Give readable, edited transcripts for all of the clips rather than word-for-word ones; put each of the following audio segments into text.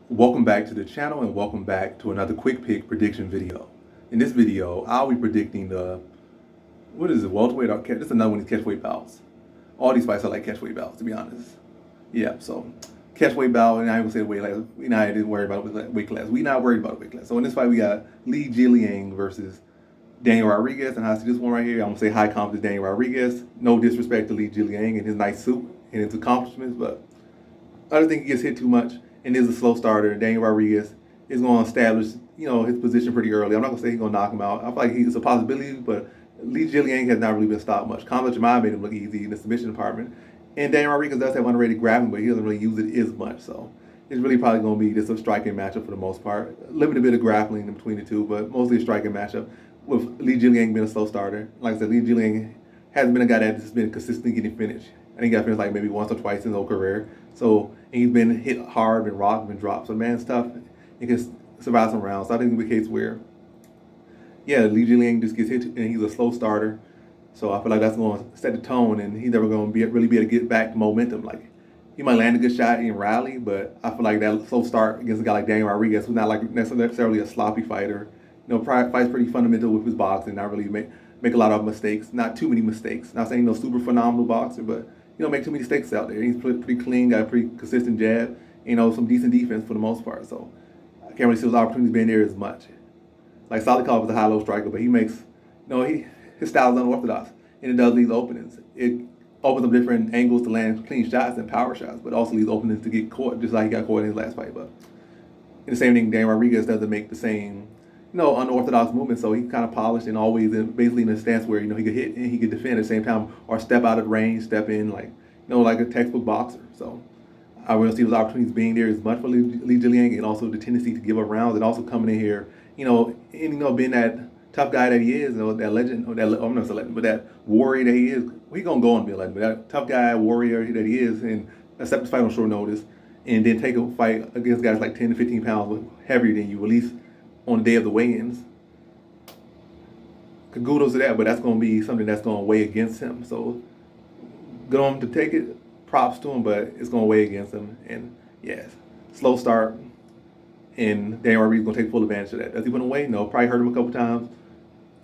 Welcome back to the channel and welcome back to another quick pick prediction video. In this video, I'll be predicting what is it, welterweight or catch? This is another one of these catchweight bouts. All these fights are like catchweight bouts, to be honest. Yeah, so catchweight bout, and I even say weight class. We not didn't worry about weight class. We not worried about weight class. So in this fight, we got Jingliang versus Daniel Rodriguez, and I see this one right here. I'm gonna say high confidence Daniel Rodriguez. No disrespect to Jingliang and his nice suit and his accomplishments, but I don't think he gets hit too much and is a slow starter. Daniel Rodriguez is going to establish, his position pretty early. I'm not going to say he's going to knock him out. I feel like he's a possibility, but Jingliang has not really been stopped much. Khamzat Chimaev made him look easy in the submission department. And Daniel Rodriguez does have underrated grappling, but he doesn't really use it as much. So it's really probably going to be just a striking matchup for the most part. A limited bit of grappling in between the two, but mostly a striking matchup with Jingliang being a slow starter. Like I said, Jingliang hasn't been a guy that's been consistently getting finished. I think he got finished like maybe once or twice in his whole career. So he's been hit hard, been rocked, been dropped. So the man's tough. He can survive some rounds. So I think it'll be a case where, Jingliang just gets hit and he's a slow starter. So I feel like that's going to set the tone, and he's never going to really be able to get back momentum. Like he might land a good shot and rally, but I feel like that slow start against a guy like Daniel Rodriguez, who's not like necessarily a sloppy fighter. Fights pretty fundamental with his boxing. Not really make a lot of mistakes. Not too many mistakes. Not saying super phenomenal boxer, but make too many mistakes out there. He's pretty clean, got a pretty consistent jab, some decent defense for the most part. So I can't really see those opportunities being there as much. Like Salikov is a high-low striker, but he makes, his style is unorthodox, and it does leave openings. It opens up different angles to land clean shots and power shots, but also leaves openings to get caught, just like he got caught in his last fight. But in the same thing, Dan Rodriguez doesn't make the same, unorthodox movements, so he's kind of polished and always basically in a stance where, he could hit and he could defend at the same time, or step out of range, step in, like a textbook boxer. So I really see those opportunities being there as much for Jingliang, and also the tendency to give up rounds, and also coming in here, being that tough guy that he is, that legend, or that, I'm not a legend, but that warrior that he is. He's gonna go on to be a legend, but that tough guy, warrior that he is, and accept this fight on short notice, and then take a fight against guys like 10 to 15 pounds heavier than you, at least on the day of the weigh-ins. Kudos to that, but that's going to be something that's going to weigh against him. So good on him to take it. Props to him, but it's going to weigh against him. And yes, slow start. And Daniel Rodriguez is going to take full advantage of that. Does he win away? No. Probably hurt him a couple times.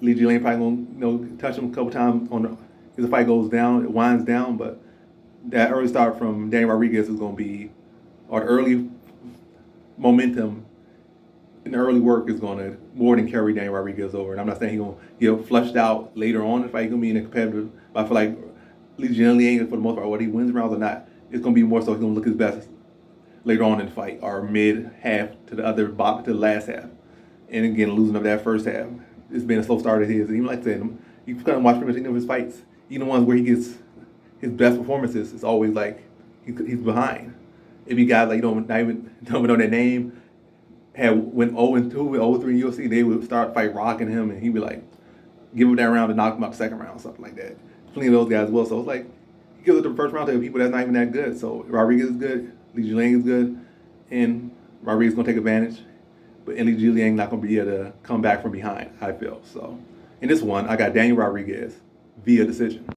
Jingliang probably going to touch him a couple times if the fight goes down, it winds down. But that early start from Daniel Rodriguez is going to be, or the early momentum and the early work is going to more than carry Daniel Rodriguez over. And I'm not saying he's going to get flushed out later on in the fight. He's going to be in a competitive. But I feel like Jingliang, for the most part, whether he wins rounds or not, it's going to be more so he's going to look his best later on in the fight, or mid-half to the last half. And again, losing up that first half. It's been a slow start of his. And even like I said, you kind of watch pretty much any of his fights. Even the ones where he gets his best performances, it's always like he's behind. If you guys don't even know their name, went 0-2, 0-3 in UFC, they would start fight rocking him, and he'd be like, give him that round and knock him out the second round, something like that. Plenty of those guys as well. So it's like, he gives it the first round to people that's not even that good. So Rodriguez is good, Jingliang is good, and Rodriguez is going to take advantage. But Jingliang not going to be able to come back from behind, I feel. So in this one, I got Daniel Rodriguez via decision.